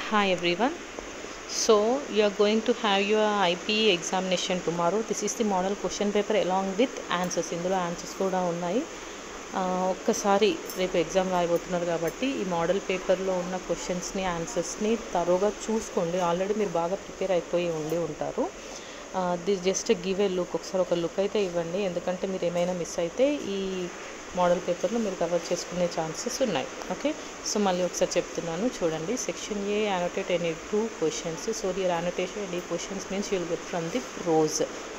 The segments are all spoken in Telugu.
Hi everyone. So you are going to have your IPE examination tomorrow. This is the model question paper along with answers. ఇందులో ఆన్సర్స్ కూడా ఉన్నాయి. ఒక్కసారి రేపు ఎగ్జామ్ రాయబోతున్నారు కాబట్టి ఈ మోడల్ పేపర్లో ఉన్న క్వశ్చన్స్ని ఆన్సర్స్ని తరోగా చూసుకోండి. ఆల్రెడీ మీరు బాగా ప్రిపేర్ అయిపోయి ఉంటారు. This just give a look, ఒకసారి ఒక లుక్ అయితే ఇవ్వండి. ఎందుకంటే మీరు ఏమైనా మిస్ అయితే ఈ మోడల్ పేపర్లో మీరు కవర్ చేసుకునే ఛాన్సెస్ ఉన్నాయి. ఓకే, సో మళ్ళీ ఒకసారి చెప్తున్నాను చూడండి. Section A annotate any 2 questions. So here annotation any questions means you will get from the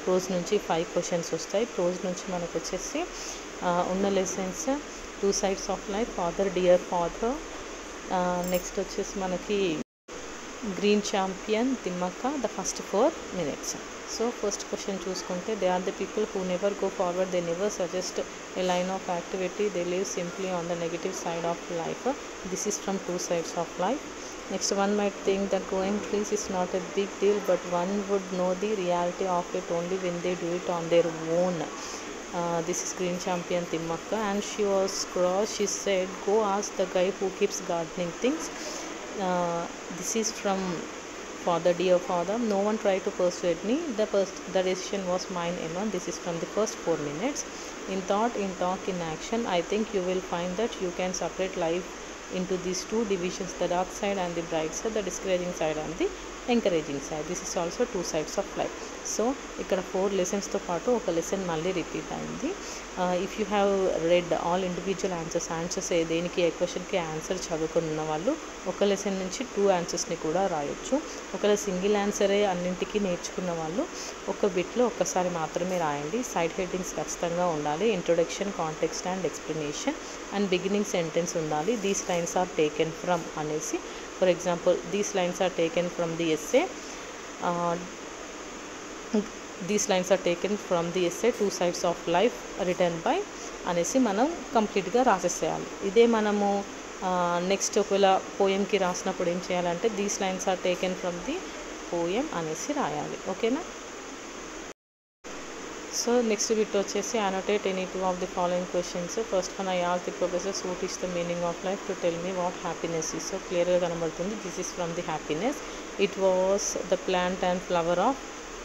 prose నుంచి 5 క్వశ్చన్స్ వస్తాయి. ప్రోజ్ నుంచి మనకు వచ్చేసి ఉన్న lessons 2 sides of life, father dear father, next వచ్చేసి మనకి green champion Thimmakka, the first 4 minutes. So first question చూసుకుంటే they are the people who never go forward, they never suggest a line of activity, they live simply on the negative side of life. This is from 2 sides of life. Next, one might think that growing trees is not a big deal, but one would know the reality of it only when they do it on their own. This is Green Champion Timmakka, and she was cross. She said, go ask the guy who keeps gardening things. This is from Father Dear Father. No one tried to persuade me. The decision was mine, Emma. This is from the first 4 minutes. In thought, in talk, in action, I think you will find that you can separate life into these 2 divisions, the dark side and the bright side, the discouraging side and the encouraging side. This is also 2 sides of life. So ఇక్కడ 4 lessonsతో పాటు ఒక లెసన్ మళ్ళీ రిపీట్ అయింది. If you have read all individual answers దేనికి ఏ క్వశ్చన్కి ఆన్సర్ చదువుకున్న వాళ్ళు ఒక లెసన్ నుంచి 2 ఆన్సర్స్ని కూడా రాయొచ్చు. ఒకవేళ సింగిల్ ఆన్సరే అన్నింటికి నేర్చుకున్న వాళ్ళు ఒక బిట్లో ఒక్కసారి మాత్రమే రాయండి. సైడ్ హెడ్డింగ్స్ ఖచ్చితంగా ఉండాలి. Introduction, context and explanation and beginning sentence ఉండాలి. These lines are taken from అనేసి, for example these lines are taken from the essay, these lines are taken from the essay 2 sides of life written by అనేసి మనం కంప్లీట్గా రాసేసేయాలి. ఇదే మనము నెక్స్ట్ ఒకవేళ పోయంకి రాసినప్పుడు ఏం చేయాలంటే these lines are taken from the poem అనేసి రాయాలి. ఓకేనా? సో నెక్స్ట్ బిట్ వచ్చేసి annotate any 2 of the following questions. First one, I ask the professor what is the meaning of life to tell me what happiness is. So క్లియర్గా కనబడుతుంది. This is from the happiness. It was the plant and flower of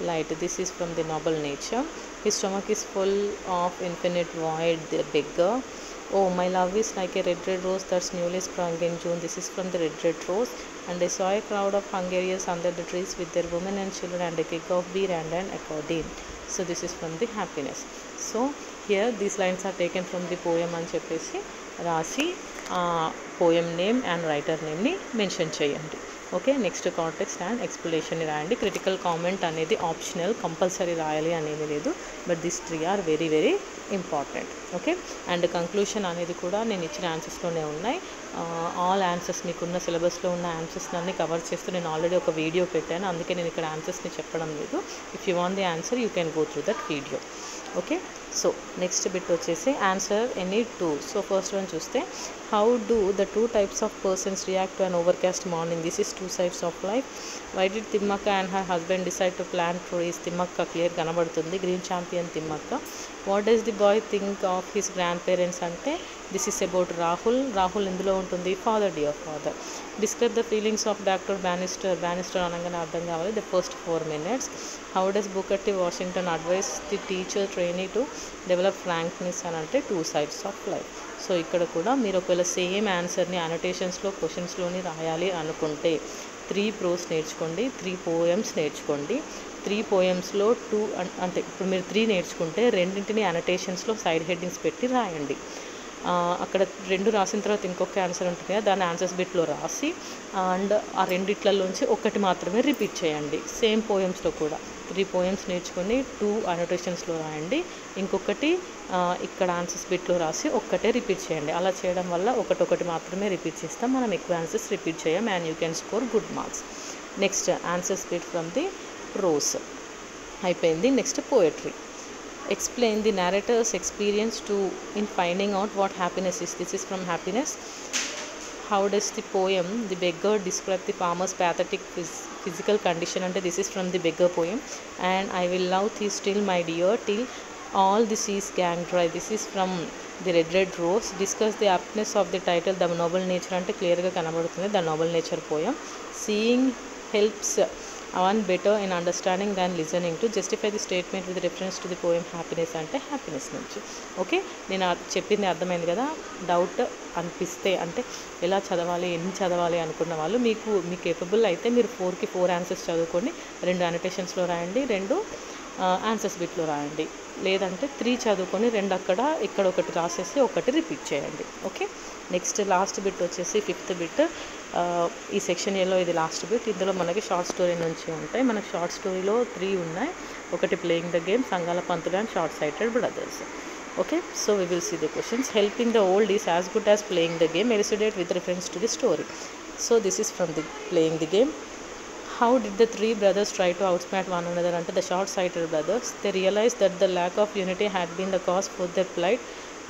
light. This is from the noble nature. His stomach is full of infinite void, the beggar. Oh, my love is like a red rose that's newly sprung in June. This is from the red rose. And I saw a crowd of Hungarians under the trees with their women and children and a kick of beer and an accordion. So this is from the happiness. So here these lines are taken from the poem అని చెప్పేసి రాసి poem name and writer name ని మెన్షన్ చేయండి. Okay, next context and explanation రాయండి. క్రిటికల్ కామెంట్ అనేది ఆప్షనల్, కంపల్సరీ రాయాలి అనేది లేదు. But this 3 are very very important. Okay, and conclusion అనేది కూడా నేను ఇచ్చిన ఆన్సర్స్లోనే ఉన్నాయి. ఆల్ ఆన్సర్స్ మీకున్న సిలబస్లో ఉన్న ఆన్సర్స్ అన్ని కవర్ చేస్తూ నేను ఆల్రెడీ ఒక వీడియో పెట్టాను, అందుకే నేను ఇక్కడ ఆన్సర్స్ని చెప్పడం లేదు. If you want the answer you can go through that video. Okay, so next bit వచ్చేసి answer any 2. So first one చూస్తే how do the 2 types of persons react to an overcast morning. This is 2 sides of life. Why did Timmakka and her husband decide to plant trees? Timmakka clear కనబడుతుంది. Green champion Thimmakka. What does the boy think of his grandparents అంటే దిస్ ఈస్ అబౌట్ రాహుల్ ఇందులో ఉంటుంది father dear father. Describe the feelings of doctor Bannister అనగానే అర్థం కావాలి. The first 4 minutes. How does Booker T Washington advise the teacher trainee to develop frankness అని అంటే 2 sides of life. సో ఇక్కడ కూడా మీరు ఒకవేళ సేమ్ ఆన్సర్ని అనోటేషన్స్లో క్వశ్చన్స్లోని రాయాలి అనుకుంటే 3 prose నేర్చుకోండి, 3 poems నేర్చుకోండి. 3 poemsలో 2 అంటే ఇప్పుడు మీరు 3 నేర్చుకుంటే రెండింటిని అనోటేషన్స్లో సైడ్ హెడ్డింగ్స్ పెట్టి రాయండి. అక్కడ 2 రాసిన తర్వాత ఇంకొక ఆన్సర్ ఉంటుంది కదా, దాన్ని ఆన్సర్స్ బిట్లో రాసి అండ్ ఆ రెండిట్లలోంచి ఒకటి మాత్రమే రిపీట్ చేయండి. సేమ్ పోయమ్స్లో కూడా 3 poems నేర్చుకొని 2 అనోటేషన్స్లో రాయండి, ఇంకొకటి ఇక్కడ ఆన్సర్స్ బిట్లో రాసి ఒక్కటే రిపీట్ చేయండి. అలా చేయడం వల్ల ఒకటి మాత్రమే రిపీట్ చేస్తాం, మనం ఎక్కువ ఆన్సర్స్ రిపీట్ చేయం and you can score good marks. Next answers bit from the prose అయిపోయింది. Next poetry. Explain the narrator's experience in finding out what happiness is. This is from happiness. How does the poem The Beggar describe the farmer's pathetic physical condition? And this is from the Beggar poem. And I will love thee still, my dear, till all the seas gang dry. This is from the red rose. Discuss the aptness of the title the noble nature అంటే క్లియర్గా కనబడుతుంది the noble nature poem. Seeing helps one better in understanding than listening to. Justify the statement with reference to the poem happiness అంటే హ్యాపీనెస్ నుంచి. ఓకే, నేను చెప్పింది అర్థమైంది కదా. డౌట్ అనిపిస్తే అంటే ఎలా చదవాలి ఎన్ని చదవాలి అనుకున్న వాళ్ళు మీకు కేపబుల్ అయితే మీరు 4కి 4 ఆన్సర్స్ చదువుకొని 2 అనోటేషన్స్లో రాయండి, 2 ఆన్సర్స్ బిట్లో రాయండి. లేదంటే 3 చదువుకొని 2 అక్కడ ఇక్కడ ఒకటి రాసేసి ఒకటి రిపీట్ చేయండి. ఓకే, నెక్స్ట్ లాస్ట్ బిట్ వచ్చేసి 5th బిట్. ఈ సెక్షన్ ఏలో ఇది లాస్ట్ బిట్. ఇందులో మనకి షార్ట్ స్టోరీ నుంచి ఉంటాయి. మనకి షార్ట్ స్టోరీలో 3 ఉన్నాయి. ఒకటి playing the game, Sangala Pantulu and short sighted brothers. Okay, so we will see the questions. Helping the old is as good as playing the game. Elucidate with reference to the story. So this is from the playing the game. How did the 3 brothers try to outsmart one another? Ante the short-sighted brothers, they realized that the lack of unity had been the cause for their plight.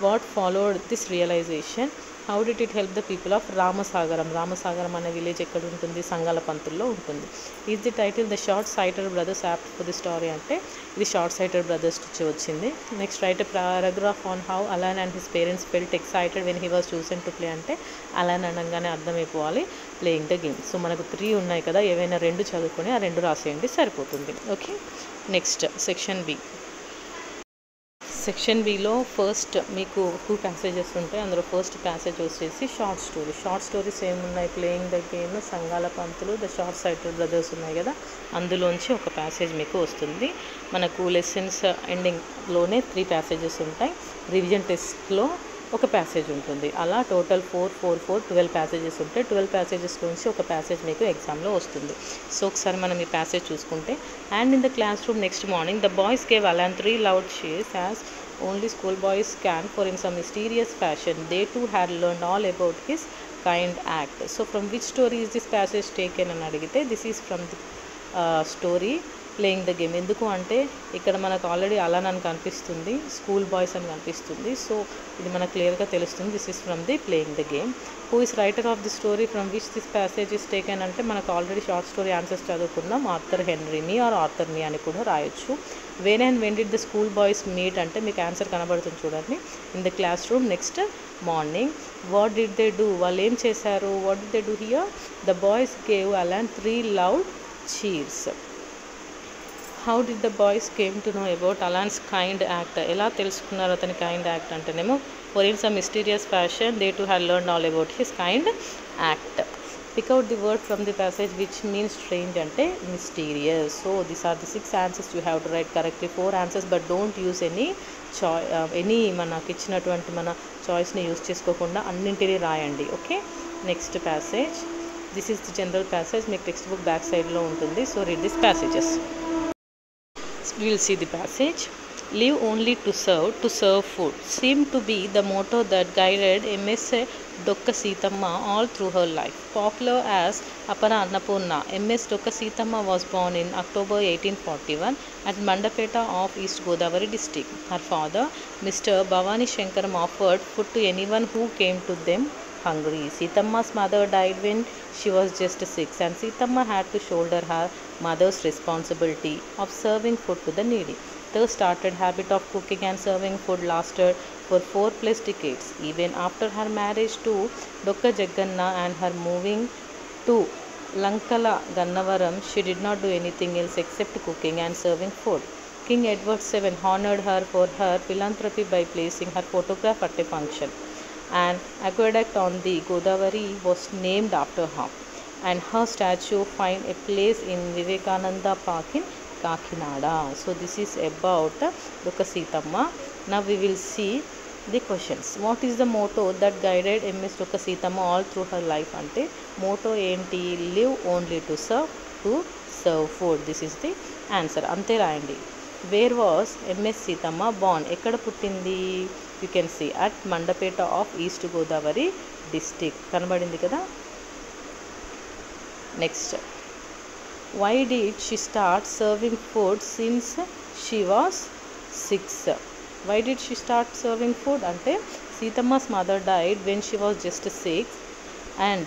What followed this realization? How did it help the people of Ramasagaram? Ramasagaram అనే విలేజ్ ఎక్కడ ఉంటుంది? సంగాల పంతుల్లో ఉంటుంది. Is the title the short sighted brothers apt for the story అంటే ఇది షార్ట్ సైటెడ్ బ్రదర్స్ నుంచి వచ్చింది. Next write a paragraph on how Alan and his parents felt excited when he was chosen to play అంటే అలాన్ అనగానే అర్థమైపోవాలి ప్లేయింగ్ ద గేమ్. సో మనకు 3 ఉన్నాయి కదా, ఏవైనా 2 చదువుకొని ఆ 2 రాసేయండి సరిపోతుంది. Okay, next section B. Section బిలో ఫస్ట్ మీకు 2 ప్యాసేజెస్ ఉంటాయి. అందులో ఫస్ట్ ప్యాసేజ్ వచ్చేసి షార్ట్ స్టోరీ. షార్ట్ స్టోరీస్ ఏమున్నాయి? Playing the game, Sangala Panthulu, the short sighted brothers ఉన్నాయి కదా, అందులోంచి ఒక ప్యాసేజ్ మీకు వస్తుంది. మనకు లెసన్స్ ఎండింగ్లోనే 3 ప్యాసేజెస్ ఉంటాయి. రివిజన్ టెస్ట్లో ఒక ప్యాసేజ్ ఉంటుంది. అలా టోటల్ 12 ప్యాసేజెస్ ఉంటాయి. 12 ప్యాసేజెస్లోంచి ఒక ప్యాసేజ్ మీకు ఎగ్జామ్లో వస్తుంది. సో ఒకసారి మనం ఈ ప్యాసేజ్ చూసుకుంటే, and in the classroom next morning the boys gave Alan 3 loud cheers as only school boys can, for in some mysterious fashion they too had learned all about his kind act. So from which story is this passage taken అని అడిగితే this is from the story playing the game. ఎందుకు అంటే ఇక్కడ మనకు ఆల్రెడీ అలాన్ అని కనిపిస్తుంది, స్కూల్ బాయ్స్ అని కనిపిస్తుంది. సో ఇది మనకు క్లియర్గా తెలుస్తుంది this is from the playing the game. Who is writer of the story from which this passage is taken అంటే మనకు ఆల్రెడీ షార్ట్ స్టోరీ ఆన్సర్స్ చదువుకున్నాం. Arthur Henry Mee or Arthur Mee అని కూడా రాయొచ్చు. When and when did the school boys meet అంటే మీకు ఆన్సర్ కనబడుతుంది చూడండి. In the classroom next morning. What did they do? వాళ్ళు ఏం చేశారు? What did they do here? The boys gave Alan 3 loud cheers. How did the boys came to know about Alan's kind act? ఎలా తెలుసుకున్నారు అతని కైండ్ యాక్ట్ అంటేనేమో for in some mysterious fashion they to have learn all about his kind act. Pick out the word from the passage which means strange అంటే mysterious. So these are the 6 answers you have to write correctly. 4 answers but don't use any మనకి ఇచ్చినటువంటి మన చాయిస్ని యూస్ చేసుకోకుండా అన్నింటినీ రాయండి. Okay, next passage. This is the general passage. మీకు టెక్స్ట్ బుక్ బ్యాక్ సైడ్లో ఉంటుంది. So read this passages. We will see the passage. Live only to serve food seemed to be the motto that guided MS Dokka Seethamma all through her life. Popular as Appana Annapurna, MS Dokka Seethamma was born in October 1841 at Mandapeta of East Godavari district. Her father, Mr. Bhavani Shankaram, offered food to anyone who came to them hungry. Seethamma's mother died when she was just 6 and Seethamma had to shoulder her mother's responsibility of serving food to the needy. The started habit of cooking and serving food lasted for 4+ decades. Even after her marriage to Dokka Jagganna and her moving to Lankala Gannavaram, she did not do anything else except cooking and serving food. King Edward VII honored her for her philanthropy by placing her photograph at a function. An aqueduct on the Godavari was named after her, and her statue find a place in Vivekananda Park in Kakinada. So this is about Dokka Seethamma. Now we will see the questions. What is the motto that guided MS Dokka Seethamma all through her life? Ante motto enti? Live only to serve food. This is the answer. Ante రాయండి. Where was MS Seethamma born? ఎక్కడ పుట్టింది? You can see at Mandapeta of East Godavari district. కనబడింది కదా. Next, why did she start serving food since she was 6? Why did she start serving food? అంటే Seethamma's mother died when she was just 6 and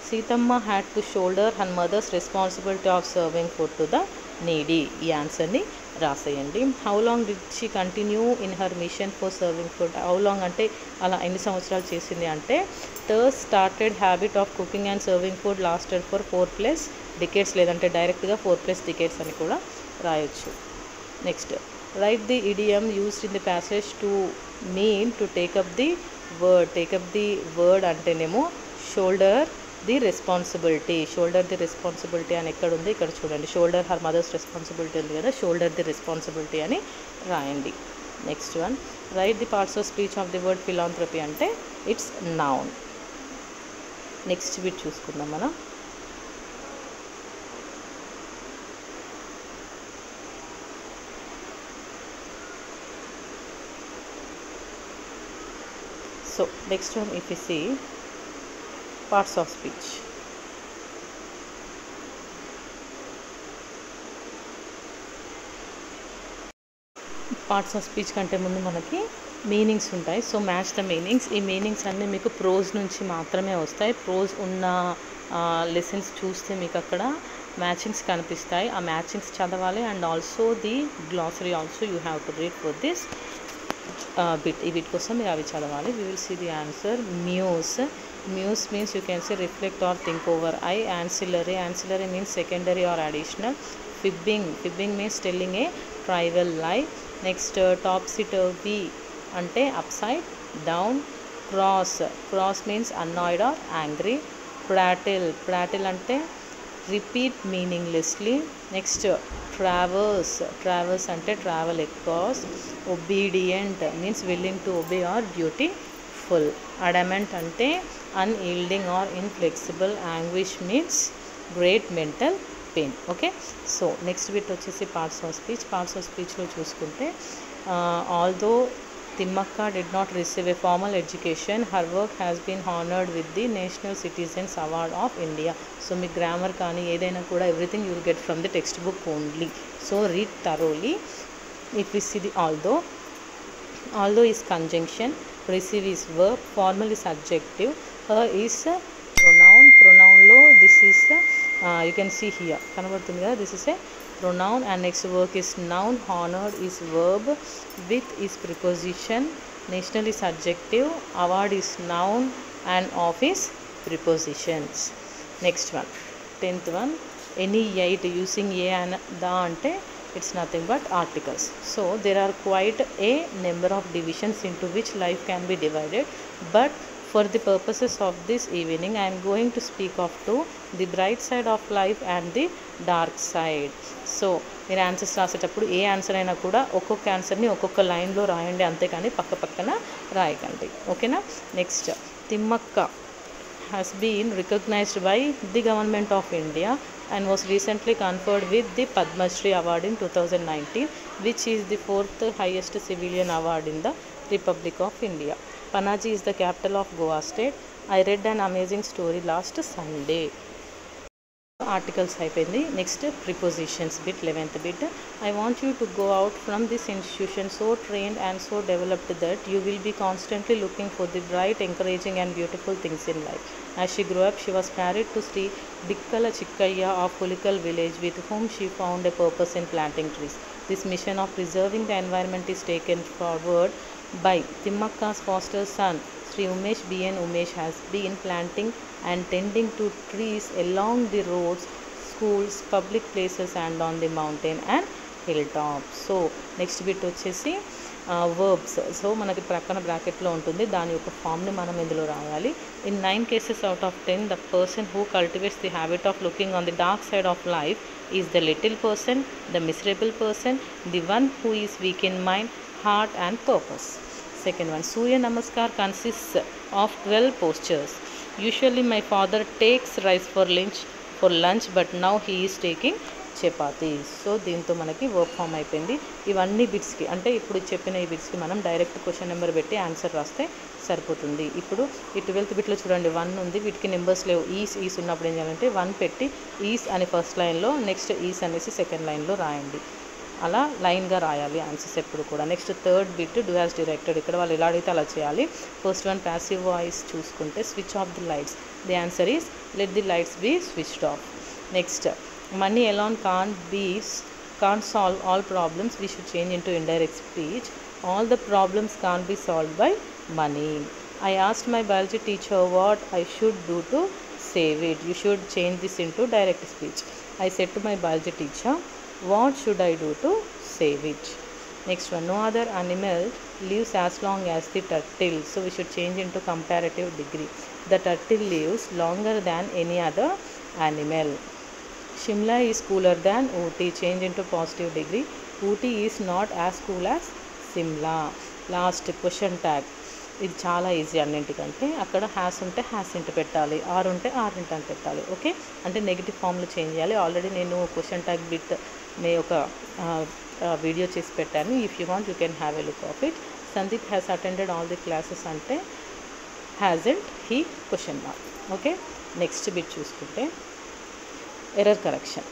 Seethamma had to shoulder her mother's responsibility of serving food to the needy. ఈ ఆన్సర్ని రాసేయండి. How long did she continue in her mission for serving food. How long అంటే అలా ఎన్ని సంవత్సరాలు చేసింది అంటే thus started habit of cooking and serving food lasted for 4+ decades, లేదంటే డైరెక్ట్గా 4+ డికేడ్స్ అని కూడా రాయొచ్చు. Next write the idiom used in the passage to mean to take up the word. Take up the word అంటేనేమో shoulder the responsibility. Shoulder the responsibility అని ఎక్కడ ఉంది, ఇక్కడ చూడండి. షోల్డర్ హర్ మదర్స్ రెస్పాన్సిబిలిటీ ఉంది కదా, షోల్డర్ ది రెస్పాన్సిబిలిటీ అని రాయండి. Next one right the parts of speech of the word philanthropy అంటే ఇట్స్ నౌన్. నెక్స్ట్ బిట్ చూసుకుందాం మనం. So next one, if we see parts of speech. Parts of speech కంటే ముందు మనకి మీనింగ్స్ ఉంటాయి. So match the meanings. ఈ మీనింగ్స్ అన్నీ మీకు ప్రోజ్ నుంచి మాత్రమే వస్తాయి. ప్రోజ్ ఉన్న లెసన్స్ చూస్తే మీకు అక్కడ మ్యాచింగ్స్ కనిపిస్తాయి. ఆ మ్యాచింగ్స్ చదవాలి. And also the glossary also you have to read for this bit. ఈ బిట్ కోసం మీరు అవి చదవాలి. We will see the answer. Muse. Muse means you can say reflect or think over. Ancillary. Ancillary means secondary or additional. Fibbing. Fibbing means telling a trivial lie. Next topsy turvy అంటే upside down. Cross. Cross means annoyed or angry. Prattle. Prattle అంటే repeat meaninglessly. Next traverse. Traverse అంటే travel across. Obedient means willing to obey or dutiful. Adamant అంటే unyielding or inflexible. Anguish means great mental pain. Okay, so next bit వచ్చేసి parts of speech. Parts of స్పీచ్లో చూసుకుంటే although Thimmakka did not receive a formal education, her work has been honored with the National Citizens Award of India. So me grammar కానీ ఏదైనా కూడా everything you will get from the textbook only. So read thoroughly. If we see the although, although is conjunction, receive is verb, formal is adjective, her is pronoun. Pronoun లో this is you can see here కనబడుతుంది కదా, this is a pronoun. And next work is noun, honored is verb, with is preposition, national is adjective, award is noun, and of is prepositions. Next one, 10th one, any 8 using a and the ante it's nothing but articles. So there are quite a number of divisions into which life can be divided, but for the purposes of this evening I am going to speak of two, the bright side of life and the dark side. So మీరు ఆన్సర్స్ రాసేటప్పుడు ఏ ఆన్సర్ అయినా కూడా ఒక్కొక్క ఆన్సర్ని ఒక్కొక్క లైన్లో రాయండి, అంతేకాని పక్క పక్కన రాయకండి. ఓకేనా. Next, Thimmakka has been recognized by the government of India and was recently conferred with the Padma Shri award in 2019, which is the 4th highest civilian award in the Republic of India. Panaji is the capital of Goa state. I read an amazing story last Sunday. Articles అయిపోయింది. Next prepositions bit, 11th bit. I want you to go out from this institution so trained and so developed that you will be constantly looking for the bright, encouraging and beautiful things in life. As she grew up, she was married to Sri Bikkala Chikkaya of Hulikal village, with whom she found a purpose in planting trees. This mission of preserving the environment is taken forward by Timmakka's foster son Sri Umesh B.N. Umesh has been planting and tending to trees along the roads, schools, public places and on the mountain and hilltops. So next bit వచ్చేసి వర్బ్స్. సో మనకి ప్రక్కన బ్రాకెట్లో ఉంటుంది, దాని యొక్క ఫామ్ని మనం ఇందులో రాయాలి. In 9 cases out of 10 the person who cultivates the habit of looking on the dark side of life is the little person, the miserable person, the one who is weak in mind, heart and purpose. Second one, Surya Namaskar consists of 12 postures. Usually my father takes rice for lunch, but now he is taking chapatis. So దీంతో మనకి వర్క్ ఫామ్ అయిపోయింది. ఇవన్నీ బిట్స్కి, అంటే ఇప్పుడు చెప్పిన ఈ బిట్స్కి మనం డైరెక్ట్ క్వశ్చన్ నెంబర్ పెట్టి ఆన్సర్ రాస్తే సరిపోతుంది. ఇప్పుడు ఈ 12th బిట్లో చూడండి 1 ఉంది, వీటికి నెంబర్స్ లేవు. ఈస్ ఉన్నప్పుడు ఏం చేయాలంటే 1 పెట్టి ఈస్ అని ఫస్ట్ లైన్లో, నెక్స్ట్ ఈస్ అనేసి సెకండ్ లైన్లో రాయండి. అలా లైన్గా రాయాలి ఆన్సర్స్ ఎప్పుడు కూడా. Next 3rd bit, do has directed. ఇక్కడ వాళ్ళు ఎలా అడిగితే అలా చేయాలి. ఫస్ట్ వన్ ప్యాసివ్ వాయిస్ చూసుకుంటే switch off the lights. The answer is let the lights be switched off. Next, money alone can't solve all problems, we should change into indirect speech. All the problems can't be solved by money. I asked my biology teacher what I should do to save it. You should change this into direct speech. I said to my biology teacher, what should I do to save it? Next one, no other animal lives as long as the turtle. So we should change into comparative degree. The turtle lives longer than any other animal. Shimla is cooler than Ooty. Change into positive degree. Ooty is not as cool as Shimla. Last question tag. ఇది చాలా ఈజీ అన్నింటికంటే. అక్కడ హ్యాస్ ఉంటే హ్యాస్ ఇంట పెట్టాలి, ఆర్ ఉంటే ఆర్ ఇంట అని పెట్టాలి. ఓకే, అంటే నెగిటివ్ ఫామ్లో చేంజ్ చేయాలి. ఆల్రెడీ నేను క్వశ్చన్ ట్యాగ్ బిట్ నే ఒక వీడియో చేసి పెట్టాను. If you want you can have a look of it. Sandeep has attended all the classes అంటే hasn't he question mark. Okay, next bit చూసుకుంటే error correction.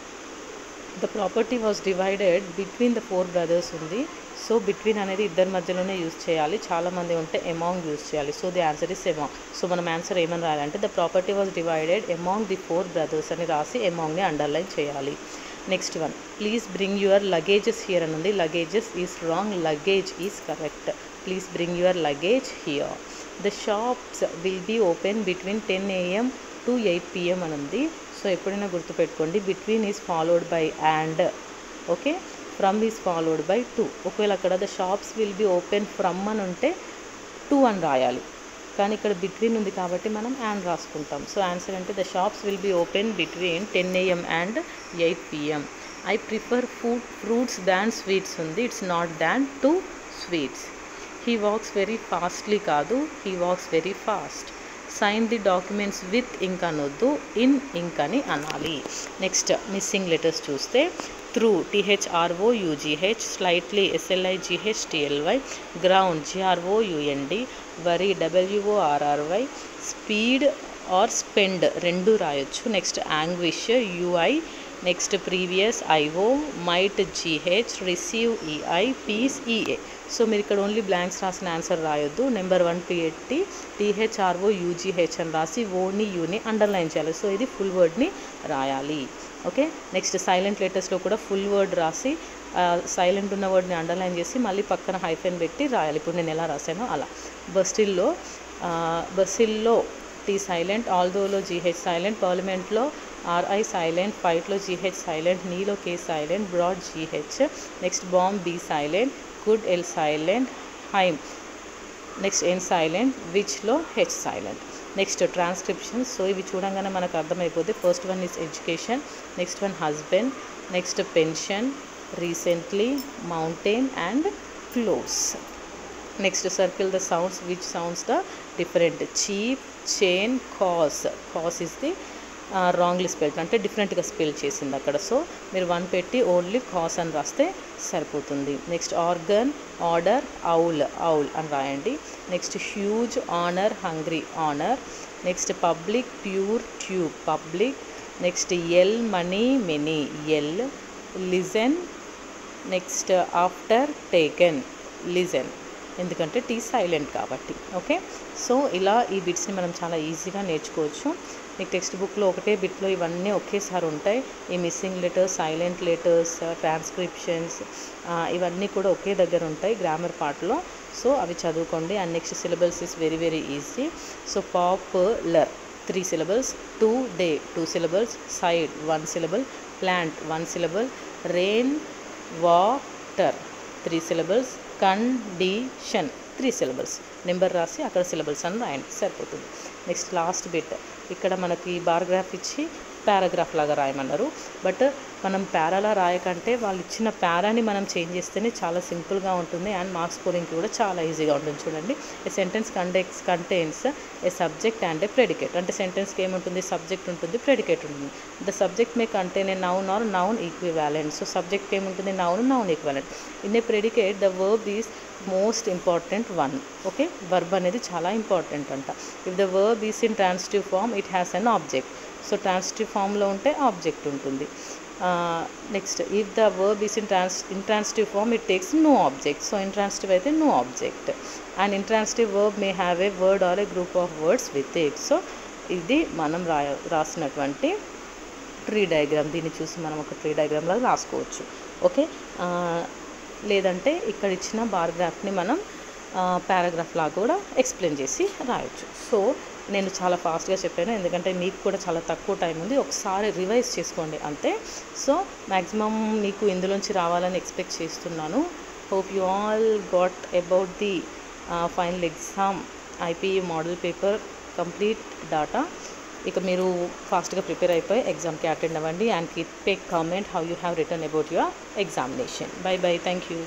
The property was divided between the 4 brothers ఉంది. సో బిట్వీన్ అనేది ఇద్దరి మధ్యలోనే యూజ్ చేయాలి. చాలామంది ఉంటే అమాంగ్ యూజ్ చేయాలి. So the answer is among. సో మనం ఆన్సర్ ఏమని రాయాలంటే the property was divided among the 4 brothers అని రాసి అమాంగ్ని అండర్లైన్ చేయాలి. Next one, please bring your luggages here అని ఉంది. Luggages is wrong, luggage is correct. Please bring your luggage here. The shops will be open between 10 AM to 8 PM అని ఉంది. సో ఎప్పుడైనా గుర్తుపెట్టుకోండి, between is followed by and. Okay, from is followed by to. ఒకవేళ అక్కడ the shops will be open from అని ఉంటే టు అని రాయాలి, కానీ ఇక్కడ బిట్వీన్ ఉంది కాబట్టి మనం అండ్ రాసుకుంటాం. సో ఆన్సర్ అంటే the shops will be open between 10 AM and 8 PM. I prefer fruits than sweets ఉంది. It's not than to sweets. He walks very fastly కాదు, he walks very fast. Sign the documents with ink అనొద్దు, ఇన్ ఇంక్ అని అనాలి. నెక్స్ట్ మిస్సింగ్ లెటర్స్ చూస్తే through THROUGH, slightly SLIGHTLY, ground GROUND, worry WORRY, speed or spend రెండు రాయొచ్చు. Next anguish UI, next previous IO, might GH, receive EI, piece EA. So మీరు ఇక్కడ ఓన్లీ బ్లాంక్స్ రాసిన ఆన్సర్ రాయొద్దు. నెంబర్ 1 పెట్టి THROUGH అని రాసి ఓని యూని అండర్లైన్ చేయాలి. సో ఇది ఫుల్ వర్డ్ని రాయాలి. ఓకే, నెక్స్ట్ సైలెంట్ లెటర్స్లో కూడా ఫుల్ వర్డ్ రాసి సైలెంట్ ఉన్న వర్డ్ని అండర్లైన్ చేసి మళ్ళీ పక్కన హైఫెన్ పెట్టి రాయాలి. ఇప్పుడు నేను ఎలా రాశానో అలా. బస్సిల్లో T సైలెంట్, ఆల్దోలో GH సైలెంట్, పార్లమెంట్లో RI సైలెంట్, ఫైట్లో GH సైలెంట్, నీలో K silent, brought GH. Next bomb B silent, good L silent, hymn next N silent, విచ్లో H silent. Next transcription. So ఇవి చూడంగానే మనకు అర్థమైపోతే first one is education, next one husband, next pension, recently, mountain and close. Next circle the sounds which sounds the different. Cheap, chain, cause. Cause is the wrongly spelled, అంటే డిఫరెంట్గా స్పెల్ చేసింది అక్కడ. సో మీరు 1 పెట్టి ఓన్లీ కాస్ అని రాస్తే సరిపోతుంది. నెక్స్ట్ ఆర్గన్, ఆర్డర్, ఔల్ అని రాయండి. Next huge, honour, hungry, honour. Next public, pure, tube, public. Next L, money, many, L. Listen, next after, taken, listen, ఎందుకంటే టీ సైలెంట్ కాబట్టి. ఓకే, సో ఇలా ఈ బిట్స్ని మనం చాలా ఈజీగా నేర్చుకోవచ్చు. మీకు టెక్స్ట్ బుక్లో ఒకటే బిట్లో ఇవన్నీ ఒకేసారి ఉంటాయి. ఈ missing letters, silent letters, transcriptions ఇవన్నీ కూడా ఒకే దగ్గర ఉంటాయి గ్రామర్ పార్ట్లో. సో అవి చదువుకోండి. And next syllables is very very easy. So popular 3 syllables, to day 2 syllables, side 1 syllable, plant 1 syllable, rain water 3 syllables, condition 3 syllables. Number రాసి అక్కడ సిలబల్స్ అని రాయండి, సరిపోతుంది. నెక్స్ట్ లాస్ట్ బిట్, ఇక్కడ మనకి బార్గ్రాఫ్ ఇచ్చి పారాగ్రాఫ్ లాగా రాయమన్నారు. బట్ మనం పారాలా రాయకంటే వాళ్ళు ఇచ్చిన పారాని మనం చేంజ్ చేస్తేనే చాలా సింపుల్గా ఉంటుంది అండ్ మార్క్స్ స్కోరింగ్కి కూడా చాలా ఈజీగా ఉంటుంది. చూడండి, a sentence contains a subject and a predicate. అంటే సెంటెన్స్కి ఏముంటుంది, సబ్జెక్ట్ ఉంటుంది, ప్రెడికేట్ ఉంటుంది. The subject may contain a noun or noun equivalent. So సబ్జెక్ట్కి ఏముంటుంది, noun equivalent. In a predicate the verb is most important one. Okay, verb అనేది చాలా ఇంపార్టెంట్ అంట. If the verb is in transitive form it has an object. So transitive ఫామ్లో ఉంటే ఆబ్జెక్ట్ ఉంటుంది. Next if the verb is intransitive form it takes no object. So intransitive అయితే no object. And intransitive verb may have a word or a group of words with it. So ఇది మనం రాసినటువంటి ట్రీ డయాగ్రామ్. దీన్ని చూసి మనం ఒక ట్రీ డయాగ్రామ్ లాగా రాసుకోవచ్చు. ఓకే. లేదంటే ఇక్కడ ఇచ్చిన బార్ గ్రాఫ్ని మనం పారాగ్రాఫ్ లాగా కూడా ఎక్స్ప్లెయిన్ చేసి రాయొచ్చు. సో నేను చాలా ఫాస్ట్గా చెప్పాను, ఎందుకంటే మీకు కూడా చాలా తక్కువ టైం ఉంది. ఒకసారి రివైజ్ చేసుకోండి అంతే. సో మ్యాక్సిమం మీకు ఇందులోంచి రావాలని ఎక్స్పెక్ట్ చేస్తున్నాను. Hope you all got about the final exam IPE model paper complete data. ఇక మీరు ఫాస్ట్గా ప్రిపేర్ అయిపోయి ఎగ్జామ్కి అటెండ్ అవ్వండి. And keep a comment how you have written about your examination. By by. Thank you.